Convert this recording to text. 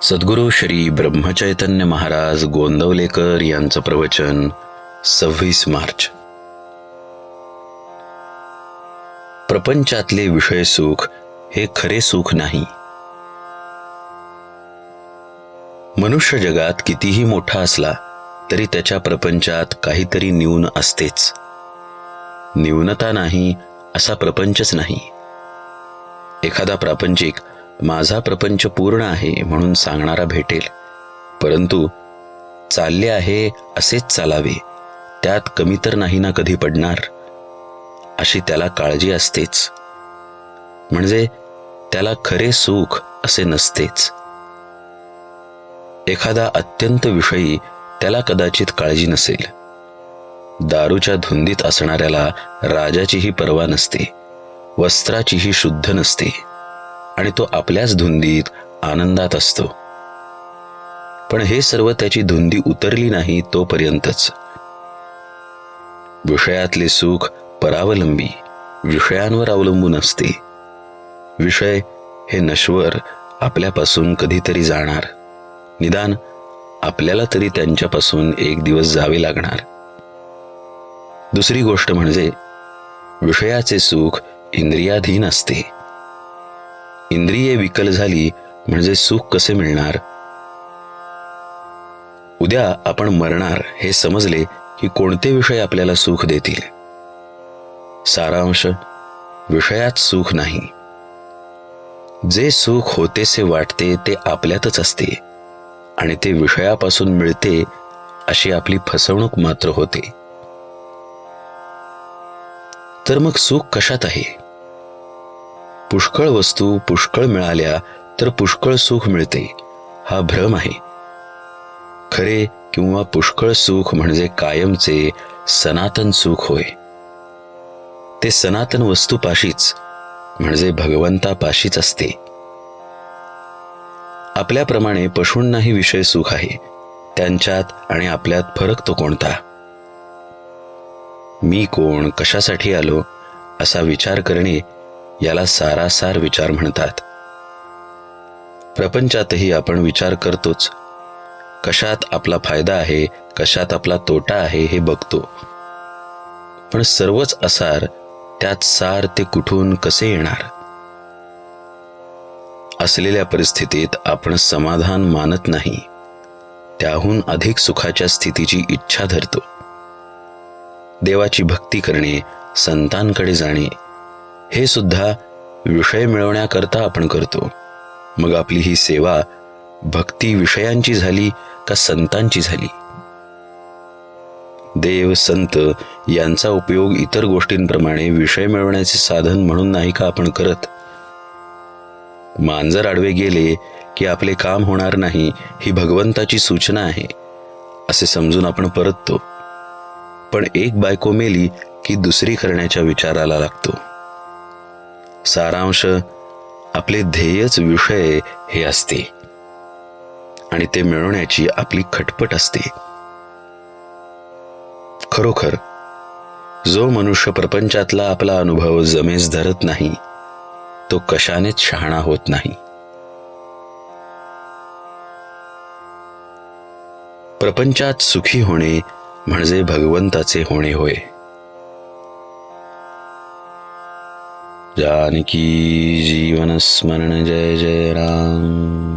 सद्गुरू श्री ब्रह्मचैतन्य महाराज गोंदवलेकर यांचं प्रवचन 26 मार्च. प्रपंचातले विषय सुख हे खरे सुख नाही. मनुष्य जगात कितीही मोठा असला तरी त्याच्या प्रपंचात काहीतरी न्यून असतेच. न्यूनता नाही असा प्रपंचच नाही. एखादा प्रापंचिक माझा प्रपंच पूर्ण आहे म्हणून सांगणारा भेटेल, परंतु चालले आहे असेच चालावे, त्यात कमी तर नाही ना कधी पडणार, अशी त्याला काळजी असतेच. म्हणजे त्याला खरे सुख असे नसतेच. एखादा अत्यंत विषयी त्याला कदाचित काळजी नसेल. दारूच्या धुंदीत असणाऱ्याला राजाचीही पर्वा नसते, वस्त्राचीही शुद्ध नसते, आणि तो आपल्याच धुंदीत आनंदात असतो. पण हे सर्व त्याची धुंदी उतरली नाही तोपर्यंतच. विषयातले सुख परावलंबी, विषयांवर अवलंबून असते. विषय हे नश्वर आपल्यापासून कधीतरी जाणार, निदान आपल्याला तरी त्यांच्यापासून एक दिवस जावे लागणार. दुसरी गोष्ट म्हणजे विषयाचे सुख इंद्रियाधीन असते. इंद्रिये विकल झाली म्हणजे सुख कसे मिळणार? उद्या आपण मरणार हे समजले की कोणते विषय आपल्याला सुख देतील? सारांश, विषयात सुख नाही. जे सुख होतेसे वाटते ते आपल्यातच असते, आणि ते विषयापासून मिळते अशी आपली फसवणूक मात्र होते. तर मग सुख कशात आहे? पुष्कळ वस्तू पुष्कळ मिळाल्या तर पुष्कळ सुख मिळते हा भ्रम आहे. खरे किंवा पुष्कळ सुख म्हणजे कायमचे सनातन सुख होय. ते सनातन वस्तूपाशीच म्हणजे भगवंतापाशीच असते. आपल्याप्रमाणे पशूंनाही विषय सुख आहे. त्यांच्यात आणि आपल्यात फरक तो कोणता? मी कोण, कशासाठी आलो असा विचार करणे याला सारासार विचार म्हणतात. प्रपंचातही आपण विचार करतोच. कशात आपला फायदा आहे, कशात आपला तोटा आहे हे बघतो. पण सर्वच असार, त्यात सार ते कुठून कसे येणार? असलेल्या परिस्थितीत आपण समाधान मानत नाही, त्याहून अधिक सुखाच्या स्थितीची इच्छा धरतो. देवाची भक्ती करणे, संतांकडे जाणे हे सुद्धा विषय मिळवण्याकरता आपण करतो. मग आपली ही सेवा भक्ती विषयांची झाली का संतांची झाली? देव संत यांचा उपयोग इतर गोष्टींप्रमाणे विषय मिळवण्याचे साधन म्हणून नाही का आपण करत? मांजर आडवे गेले की आपले काम होणार नाही ही भगवंताची सूचना आहे असे समजून आपण परततो. पण एक बायको मेली की दुसरी करण्याच्या विचाराला लागतो. सारांश, आपले ध्येयच विषय हे असते, आणि ते मिळवण्याची आपली खटपट असते. खरोखर जो मनुष्य प्रपंचातला आपला अनुभव जमेस धरत नाही तो कशानेच शहाणा होत नाही. प्रपंचात सुखी होणे म्हणजे भगवंताचे होणे होय. जानकी जीवन स्मरण जय जय राम.